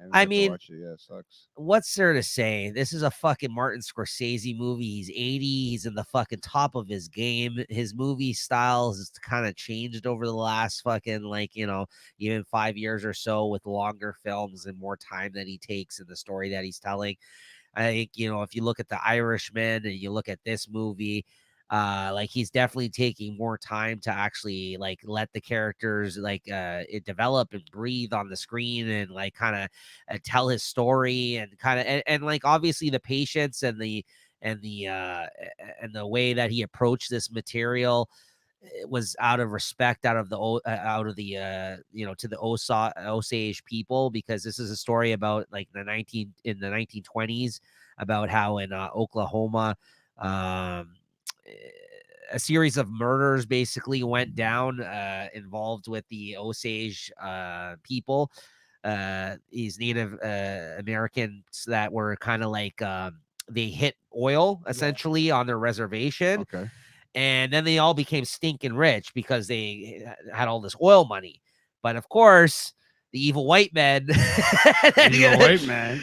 I haven't I got to mean, watch it. Yeah, it sucks. what's there to say? This is a fucking Martin Scorsese movie. He's 80. He's in the fucking top of his game. His movie styles has kind of changed over the last fucking, even 5 years or so with longer films and more time that he takes in the story that he's telling. I think, if you look at The Irishman and you look at this movie, Like he's definitely taking more time to actually like let the characters like it develop and breathe on the screen and like kind of tell his story and kind of and like obviously the patience and the and the way that he approached this material, it was out of respect out of the to the Osage people, because this is a story about like in the 1920s about how in Oklahoma, um a series of murders basically went down involved with the Osage people, these Native Americans that were kind of like they hit oil essentially on their reservation, Okay. and then they all became stinking rich because they had all this oil money. But of course, the evil white men Evil white man.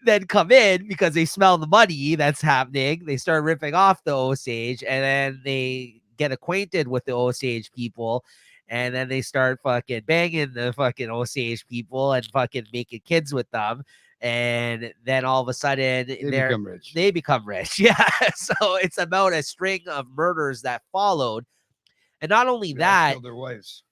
then come in because they smell the money that's happening. They start ripping off the Osage, and then they get acquainted with the Osage people. And then they start fucking banging the fucking Osage people and fucking making kids with them. And then all of a sudden, They become rich. they become rich. Yeah. So it's about a string of murders that followed. And not only They all that, killed their wives.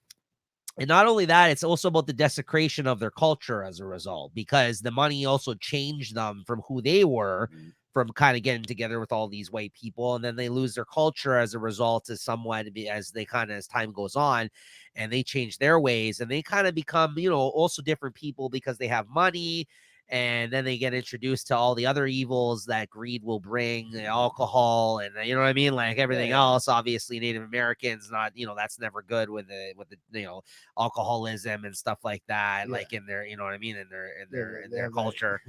it's also about the desecration of their culture as a result, because the money also changed them from who they were, Mhm. from kind of getting together with all these white people, and then they lose their culture as a result as somewhat as they kind of as time goes on, and they change their ways and they kind of become also different people because they have money, and then they get introduced to all the other evils that greed will bring, the alcohol, and you know what I mean, like everything Yeah. else. Obviously Native Americans, not that's never good with the alcoholism and stuff like that, Yeah. like in their what I mean, in They their have that. culture.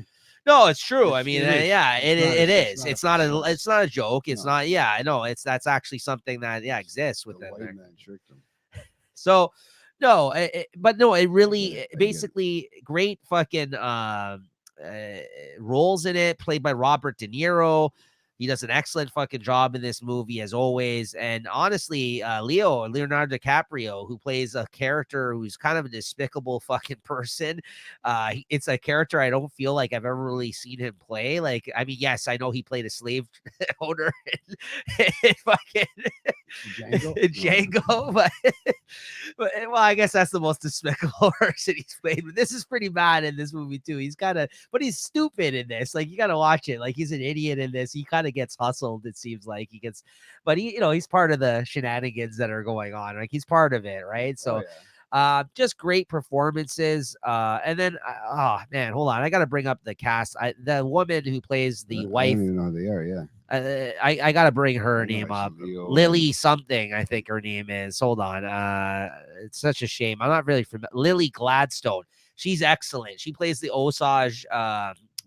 No, it's true. I It's, mean, it is. yeah, It's not. it It's is. not a It's not facade. a joke. It's No. not. Yeah, I know. That's actually something that exists The within white there. man tricked them. So, no, but no, it really I get it. basically great fucking uh, roles in it, played by Robert De Niro. He does an excellent fucking job in this movie as always. And honestly, Leonardo DiCaprio, who plays a character who's kind of a despicable fucking person. It's a character I don't feel like I've ever really seen him play. Like, I mean, yes, I know he played a slave owner in fucking Django. Django, but well, I guess that's the most despicable person he's played. But this is pretty bad in this movie too. He's kind of, but he's stupid in this. Like you got to watch it. Like he's an idiot in this. He kind of gets hustled. It seems like he gets, but he's part of the shenanigans that are going on. Like he's part of it, right? Oh So, yeah. just great performances. And then, oh man, hold on, I got to bring up the cast. The woman who plays the I wife. don't even know who they are. Yeah. I gotta bring her I know name I see up. Leo Lily something, I think her name is. Hold on. It's such a shame. I'm not really familiar. Lily Gladstone. She's excellent. She plays the Osage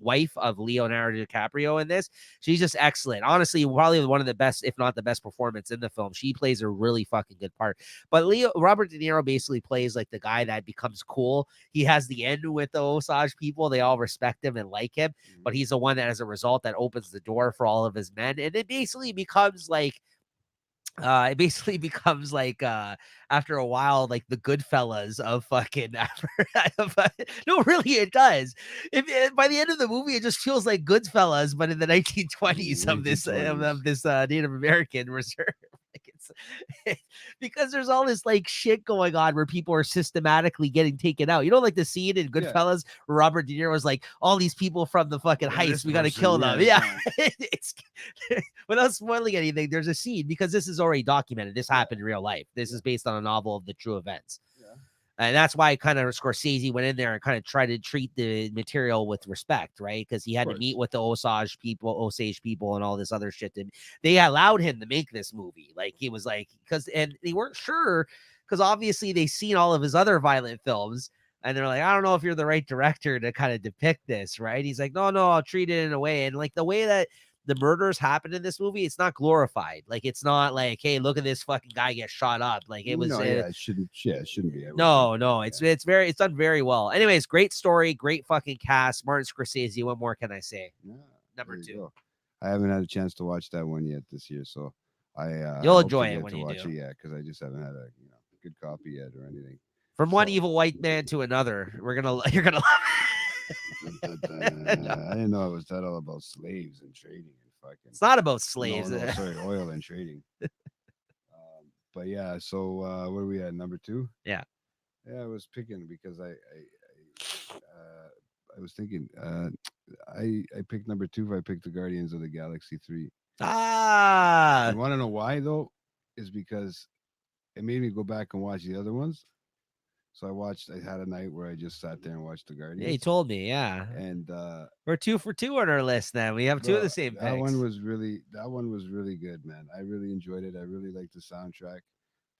wife of Leonardo DiCaprio in this. She's just excellent. Honestly, probably one of the best, if not the best performance in the film. She plays a really fucking good part. But Robert De Niro basically plays like the guy that becomes cool. He has the end with the Osage people. They all respect him and like him, but he's the one that, as a result, that opens the door for all of his men. And it basically becomes like after a while, like the Goodfellas of fucking no, really, it does. By the end of the movie, it just feels like Goodfellas, but in the 1920s of this 1920s. Native American reserve. Like because there's all this like shit going on where people are systematically getting taken out. Like the scene in Yeah. Goodfellas where Robert De Niro was like, all these people from the fucking Yeah, heist, this we got to person, kill them. yeah, Yeah. It's without spoiling anything, there's a scene, because this is already documented. This happened in real life. This is based on a novel of the true events. Yeah. And that's why kind of Scorsese went in there and kind of tried to treat the material with respect, right? Because he had to meet with the Osage people and all this other shit. And they allowed him to make this movie. Like he was like, and they weren't sure, because obviously they seen all of his other violent films. And they're like, I don't know if you're the right director to kind of depict this, right? He's like, no, I'll treat it in a way. And like the way that the murders happen in this movie, it's not glorified. Like it's not like, hey, look at this fucking guy get shot up. Like it was. No, yeah, it shouldn't. Yeah, it shouldn't be. No, it's done very well. Anyways, great story, great fucking cast. Martin Scorsese. What more can I say? Yeah, Number there you 2. go. I haven't had a chance to watch that one yet this year, so I You'll hope enjoy to it get when to you watch do. it. Yeah, because I just haven't had a good copy yet or anything. From one evil white man to another, you're gonna love I didn't know it was that all about slaves and trading and fucking It's not about no, slaves. no, sorry, oil and trading. But yeah, so what are we at? Number two? Yeah. Yeah, I was picking because I was thinking I picked number two if I picked the Guardians of the Galaxy 3. Ah, You want to know why though? Is because it made me go back and watch the other ones. So I had a night where I just sat there and watched the yeah, you Guardians. told me. Yeah, And we're 2 for 2 on our list. Then we have two of bro, the same picks. that one was really good, man. I really enjoyed it. I really liked the soundtrack.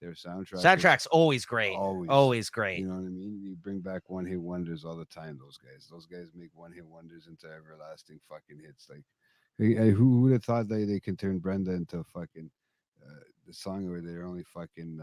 Their soundtrack was Soundtrack's always great. always, Always great. you know what I mean? You bring back one hit wonders all the time. Those guys make one hit wonders into everlasting fucking hits. Like, who would have thought they can turn Brenda into fucking the song where they're only fucking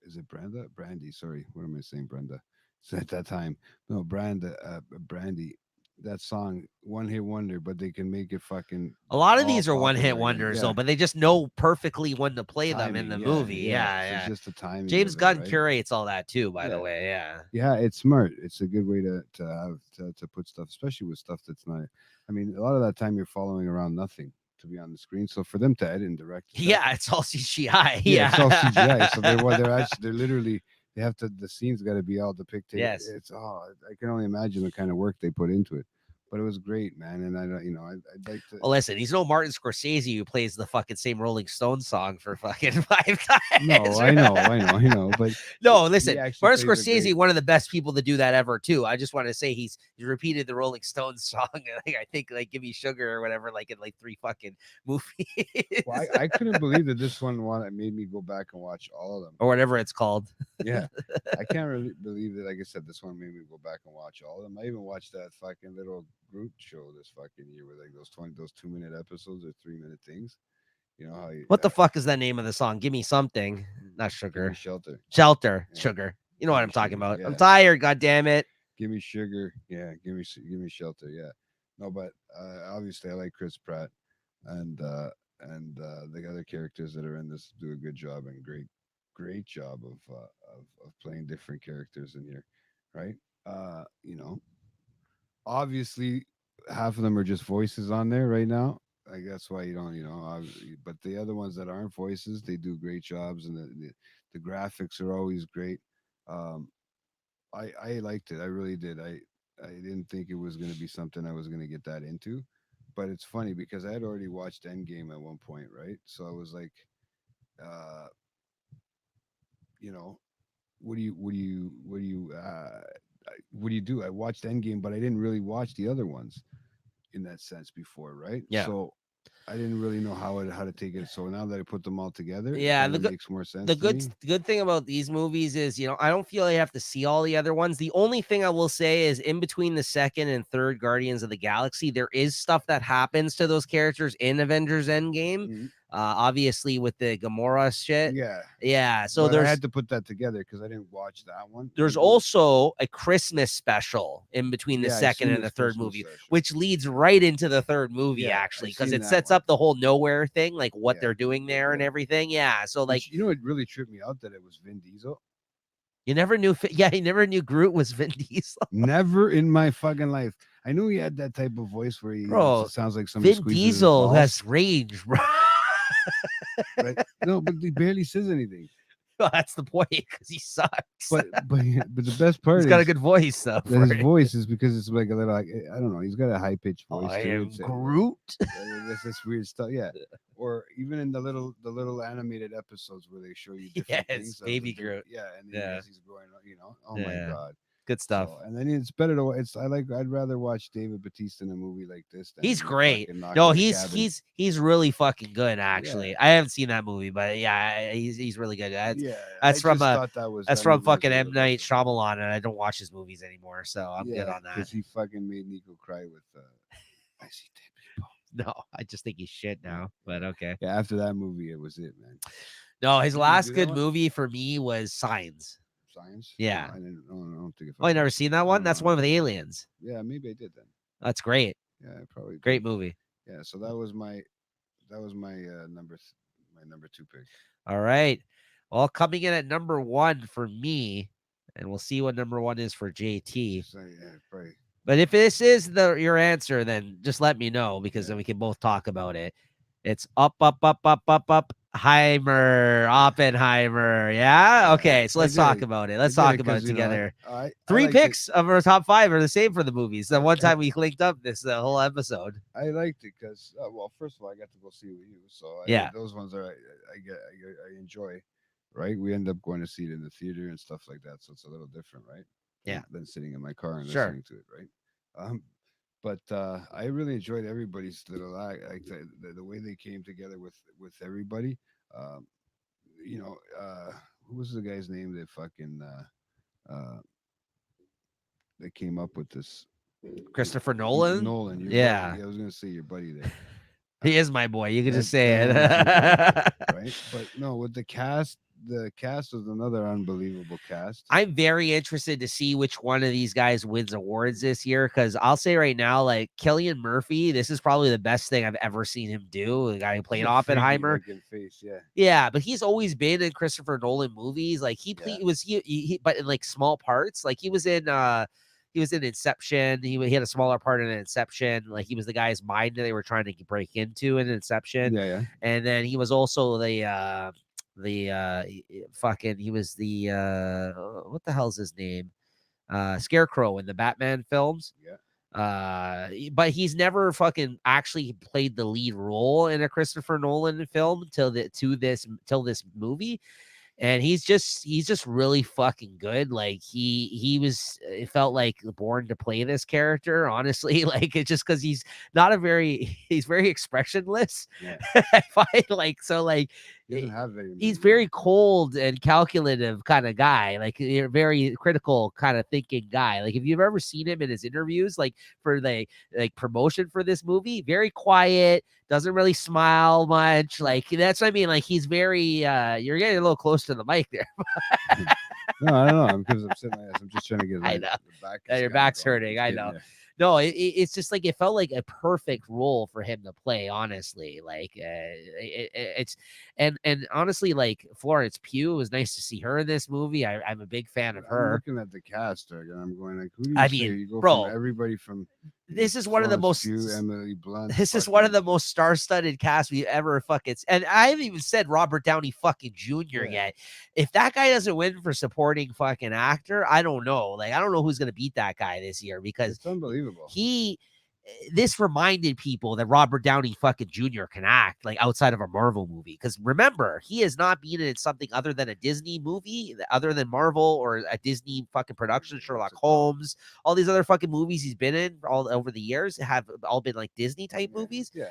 is it Brenda? Brandy, sorry. What am I saying, Brenda? So at that time, no, Brandy. That song, one hit wonder, but they can make it fucking A lot of all these are one-hit popular again. wonders, Yeah, though, but they just know perfectly when to play them in the timing. Yeah, movie. yeah. Yeah, So it's yeah. just the timing James of it, Gunn right? curates all that too, by the Yeah, way. Yeah. yeah. It's smart. It's a good way to put stuff, especially with stuff that's not. I mean, a lot of that time you're following around nothing to be on the screen. So for them to edit and direct stuff, Yeah, it's all CGI. yeah, it's all CGI. So Yeah. they're literally they have to the scenes got to be all depicted. Yes. It's I can only imagine the kind of work they put into it. But it was great, man. And I don't, I'd like to. Well, listen, he's no Martin Scorsese who plays the fucking same Rolling Stones song for fucking 5 No, times. I know. But No, he listen, actually Martin plays a Scorsese, great. one of the best people to do that ever, too. I just want to say he repeated the Rolling Stones song, like, I think, like "Give Me Sugar" or whatever, like in like 3 fucking movies Well, I couldn't believe that this one made me go back and watch all of them. or whatever it's called. Yeah, I can't really believe that. Like I said, this one made me go back and watch all of them. I even watched that fucking little Groot show this fucking year with like those 2 minute episodes or 3 minute things. You know how you What the fuck is that name of the song? Give me something, not give me sugar, shelter. shelter, Yeah, sugar. You know give what me I'm talking sugar. about. I'm Yeah, tired. God damn it. give me sugar. Yeah, give me shelter. Yeah, no, but obviously I like Chris Pratt and the other characters that are in this do a good job and great job of playing different characters in here, right? You know, obviously half of them are just voices on there right now. Like that's why you don't, but the other ones that aren't voices, they do great jobs, and the graphics are always great. Um, I liked it. I really did. I didn't think it was going to be something I was going to get that into, but it's funny because I had already watched Endgame at one point, right? So I was like, uh, you know, what do you do? I watched Endgame, but I didn't really watch the other ones in that sense before, right? Yeah. So I didn't really know how to take it. So now that I put them all together, it Yeah, kind of makes more the sense to good me. the good thing about these movies is, I don't feel I have to see all the other ones. The only thing I will say is in between the second and third Guardians of the Galaxy, there is stuff that happens to those characters in Avengers Endgame. Mhm. Obviously with the Gamora shit. Yeah, Yeah, so but I had to put that together because I didn't watch that one. there's Endgame. also a Christmas special in between the Yeah, I second seen and the this third Christmas movie, special. which leads right into the third movie, Yeah, actually, I because seen it that sets one. up the whole nowhere thing, like what Yeah, they're doing there and yeah. everything. Yeah, so like Which, it really tripped me out that it was Vin Diesel. you never knew. Yeah, you never knew Groot was Vin Diesel, Never in my fucking life. I knew he had that type of voice where he bro. sounds like somebody Vin squeezes his Diesel balls. has range, bro. Right? No, but he barely says anything. Well, that's the point because he sucks. But the best part He's got a is good voice though. that his voice is because it's like a little like I don't know. He's got a high pitched voice I too. am Groot. That's this weird stuff. Yeah, or even in the little animated episodes where they show you different Yes, things. baby Groot. Yeah, and then Yeah, as he's growing up, oh my yeah, god. good stuff. So and then it's better to I'd rather watch David Batista in a movie like this than He's in great. fucking Knock No, at the he's Cabin. he's really fucking good. Yeah, Actually, I haven't seen that movie, but yeah, he's really good. yeah. I That's from just thought that's that from movie was a fucking M little Night different. Shyamalan, and I don't watch his movies anymore, so I'm good Yeah, on that. because he fucking made Nico cry with I see dead people. No, I just think he's shit now. But okay. Yeah, after that movie, it was it, man. No, his Did he last do that good one? movie for me was Signs. Science? No, Yeah. I didn't. I don't think if Oh, I you never watched it. seen that one? That's No. one with aliens. Yeah, maybe I did then. That's great. Yeah, I probably did. Great movie. Yeah, so that was my my number two pick. All right. Well, coming in at number 1 for me, and we'll see what number 1 is for JT. So yeah, probably. But if this is your answer, then just let me know because Yeah. then we can both talk about it. It's up, Oppenheimer. Yeah. Okay. So I let's talk did it. about it. I Let's did talk it about because it together. I Three liked it. picks of our top five are the same for the movies. The one I, time we linked up this the whole episode. I liked it because well, first of all, I got to go see it with you, so Yeah. those ones are I enjoy. Right, we end up going to see it in the theater and stuff like that, so it's a little different, right? Yeah. Than sitting in my car and Sure. listening to it, right? But I really enjoyed everybody's little act, like the way they came together with everybody. Um, you know, who was the guy's name that fucking that came up with this? Christopher Nolan. Nolan, your buddy. Yeah. Yeah, I was gonna say your buddy there. He is my boy. You can just say Damn, that's your buddy, it. right? But no, with the cast was another unbelievable cast. I'm very interested to see which one of these guys wins awards this year because I'll say right now, like Killian Murphy, this is probably the best thing I've ever seen him do. The guy who played He's a freaky Oppenheimer. looking face, yeah. Yeah, but he's always been in Christopher Nolan movies. Like Yeah. but in like small parts. Like he was in Inception. He had a smaller part in Inception. Like he was the guy's mind that they were trying to break into in Inception. Yeah, yeah. And then he was also fucking he was the what the hell's his name? Scarecrow in the Batman films. Yeah. But he's never fucking actually played the lead role in a Christopher Nolan film till this movie. And he's just really fucking good. Like he was it felt like born to play this character, honestly. Like it's just because he's very expressionless. Yeah. I find like so like He doesn't have very he's many, very cold and calculative kind of guy. Like you're very critical kind of thinking guy. Like if you've ever seen him in his interviews, like for the like promotion for this movie, very quiet, doesn't really smile much. Like that's what I mean. Like he's very you're getting a little close to the mic there. No, I don't know. Because I'm sitting like this. I'm just trying to get I like know. the back. Yeah, is your kinda back's going. hurting. It's I getting know. there. No, it's just like it felt like a perfect role for him to play. Honestly, like it's and honestly, like Florence Pugh, it was nice to see her in this movie. I'm a big fan of I'm her. looking at the cast and I'm going like, who do you I say? mean, You go bro, from everybody from this is one of the Florence most Pugh, Emily Blunt. this is one of the most star-studded casts we ever fucking. And I haven't even said Robert Downey fucking Jr. yet. If that guy doesn't win for supporting fucking actor, I don't know. Like I don't know who's gonna beat that guy this year because It's unbelievable. this reminded people that Robert Downey fucking Jr. can act like outside of a Marvel movie. Because remember, he has not been in something other than a Disney movie, other than Marvel or a Disney fucking production, Sherlock Holmes, all these other fucking movies he's been in all over the years have all been like Disney type movies. Yeah.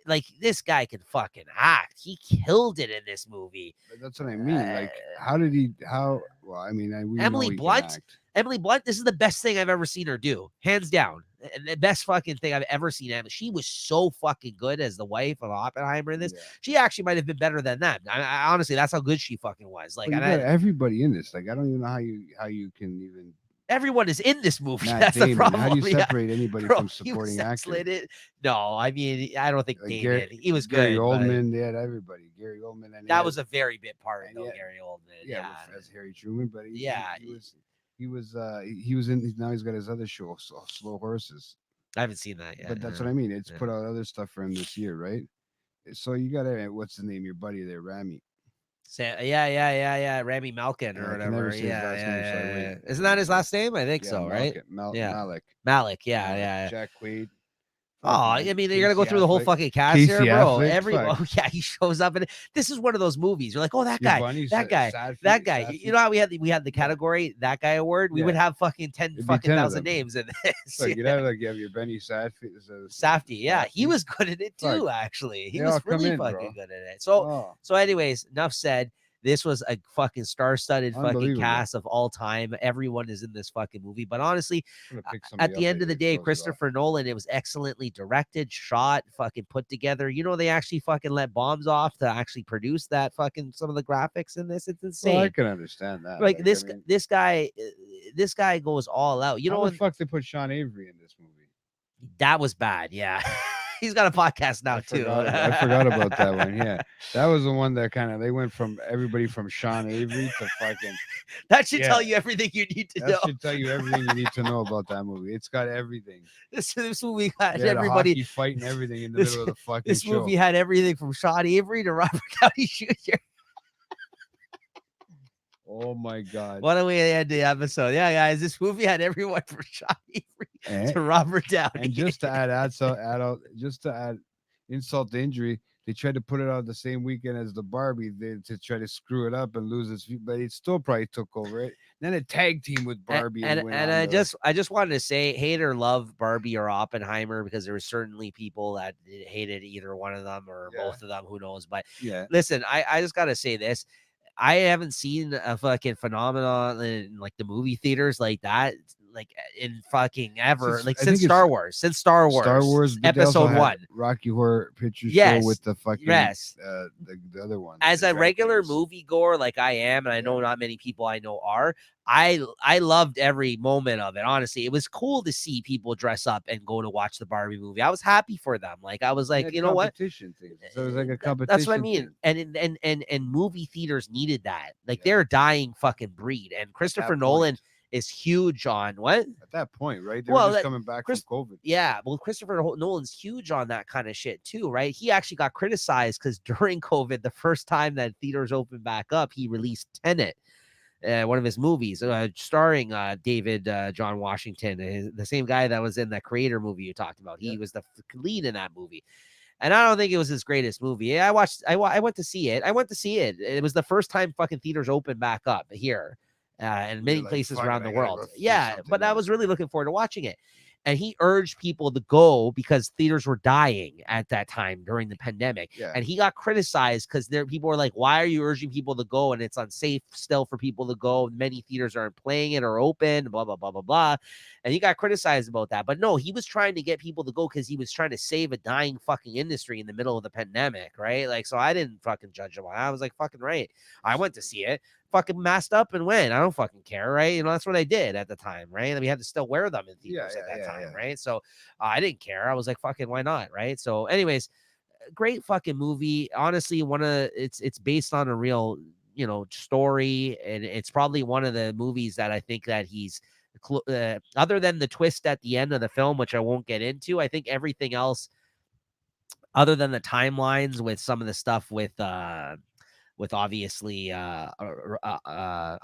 Like this guy can fucking act. He killed it in this movie. But that's what I mean. Like, how did he? How? Well, I mean, we Emily know he Blunt. can act. Emily Blunt, this is the best thing I've ever seen her do, hands down. And the best fucking thing I've ever seen. She was so fucking good as the wife of Oppenheimer in this. Yeah. She actually might have been better than them. I honestly, that's how good she fucking was. Like, But you got everybody in this. Like, I don't even know how you can even. Everyone is in this movie. Matt That's Damon. the problem. How do you separate anybody Bro, from supporting actor? No, I mean, I don't think Like Damon. He was Gary good. Oldman. They had everybody. Gary Oldman. And that was a very big part, though. had, Gary Oldman. Yeah, as Harry Truman. But he was in. Now he's got his other show, Slow Horses. I haven't seen that yet. But that's what I mean. It's put out other stuff for him this year, right? So you got what's the name? Your buddy there, Rami. Yeah. Rami Malkin or whatever. Yeah. Isn't that his last name? I think so, right? Malik. Yeah. Jack Quaid. Oh, I mean, you're gonna go through the whole fucking cast Casey here, bro. Affleck, he shows up, and this is one of those movies. You're like, oh, that guy. Sadfie. You know how we had the category that guy award. We would have fucking 10,000 names in this. Like, you have your Benny Safdie. Safdie, yeah, he was good at it too. Actually, he was really fucking good at it. So, anyways, enough said. This was a fucking star-studded fucking cast of all time. Everyone is in this fucking movie. But honestly, at the end of the day, Christopher Nolan, it was excellently directed, shot, fucking put together. You know, they actually fucking let bombs off to actually produce that fucking some of the graphics in this. It's insane. Well, I can understand that. Like this guy goes all out. You know, how the fuck they put Sean Avery in this movie? That was bad. Yeah. He's got a podcast now too. I forgot about that one. Yeah, that was the one that kind of they went from everybody from Sean Avery to fucking. That should tell Yeah. you everything you need to That know. should tell you everything you need to know about that movie. It's got everything. This movie had They had a everybody. hockey fight and everything in the This, middle of the fucking this show. movie had everything from Sean Avery to Robert Downey Jr. Oh my god! Why don't we end the episode? Yeah, guys, this movie had everyone from Sean Avery to Robert Downey. And just to add insult to injury, they tried to put it out the same weekend as the Barbie to try to screw it up and lose its view, but it still probably took over it. Then a tag team with Barbie and went on I the- just wanted to say, hate or love Barbie or Oppenheimer, because there were certainly people that hated either one of them or Yeah. both of them. Who knows? But yeah. listen, I just gotta say this. I haven't seen a fucking phenomenon in like the movie theaters like that, like in fucking ever, Since- like I think since it's Star Wars, Star Wars but they also episode had 1. Rocky Horror Picture Yes, Show with the fucking yes. The other one. As the a regular vampires. moviegoer like I am, and I know not many people I know are, I loved every moment of it. Honestly, it was cool to see people dress up and go to watch the Barbie movie. I was happy for them. Like I was They like, had you know what? competition things. So it was like a competition. That's what I mean. thing. And movie theaters needed that. Like Yeah. they're a dying fucking breed. And Christopher Nolan point. is huge on what? At that point, right? They Well, were just that- coming back Chris- from COVID. Yeah, well, Christopher Nolan's huge on that kind of shit too, right? He actually got criticized because during COVID, the first time that theaters opened back up, he released Tenet, one of his movies, starring David John Washington, the same guy that was in the Creator movie you talked about. He was the lead in that movie. And I don't think it was his greatest movie. Yeah, I went to see it. It was the first time fucking theaters opened back up here, and many like, places "Fuck it, around I the gotta world. go see Yeah, something but I now." was really looking forward to watching it. And he urged people to go because theaters were dying at that time during the pandemic. Yeah. And he got criticized because people were like, why are you urging people to go? And it's unsafe still for people to go. Many theaters aren't playing it or open, blah, blah, blah, blah, blah. And he got criticized about that. But no, he was trying to get people to go because he was trying to save a dying fucking industry in the middle of the pandemic, right? Like, so I didn't fucking judge him. I was like, fucking right. I went to see it. Fucking masked up and went. I don't fucking care, right? You know, that's what I did at the time, right? And we had to still wear them in theaters at that time, right? So I didn't care. I was like, fucking, why not, right? So, anyways, great fucking movie. Honestly, it's based on a real, story, and it's probably one of the movies that I think that he's other than the twist at the end of the film, which I won't get into. I think everything else, other than the timelines with some of the stuff with obviously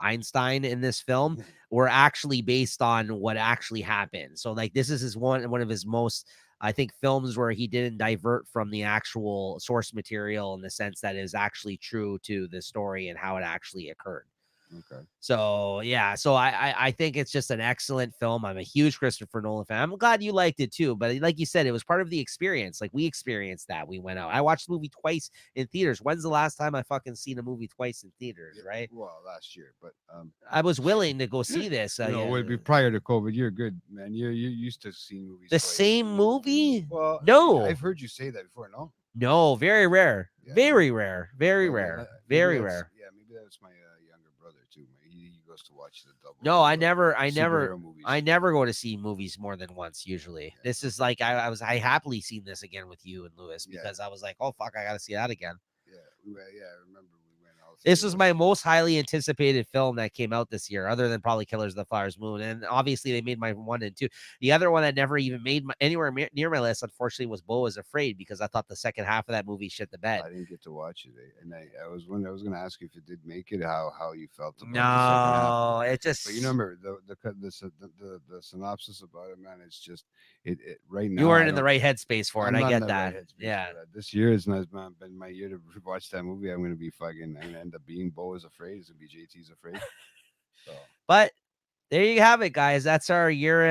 Einstein in this film, were actually based on what actually happened. So like this is one of his most, I think, films where he didn't divert from the actual source material in the sense that it is actually true to the story and how it actually occurred. Okay. So yeah, so I think it's just an excellent film. I'm a huge Christopher Nolan fan. I'm glad you liked it too. But like you said, it was part of the experience. Like we experienced that. We went out. I watched the movie twice in theaters. When's the last time I fucking seen a movie twice in theaters? Right? Well, last year, but I was willing to go see this. it would be prior to COVID. You're good, man. You're used to seeing movies. The twice. same movie? Well, No. I've heard you say that before. No. No, very rare. Yeah. Very rare. Very Well, rare. maybe Very that's- rare. Yeah, maybe that's my younger brother too. He goes to watch the double. No, I never superhero movies. I never go to see movies more than once usually. Yeah. This is like I happily seen this again with you and Lewis Yeah. because I was like, oh fuck, I gotta see that again. Yeah, I remember we went out. This was my most highly anticipated film that came out this year, other than probably Killers of the Flower Moon. And obviously they made my 1 and 2. The other one that never even made anywhere near my list, unfortunately, was Beau is Afraid, because I thought the second half of that movie shit the bed. I didn't get to watch it, and I was going to ask you if it did make it, how you felt about the second No, half. it just. But you remember the synopsis about it, man. It's just it right now. You weren't in the right headspace for it. I'm I not in get the that. right headspace Yeah. for that. This year has not been my year to watch that movie. I'm going to be fucking. I'm going to end up being Beau is Afraid. It's going to be JT's Afraid. So But there you have it, guys. That's our year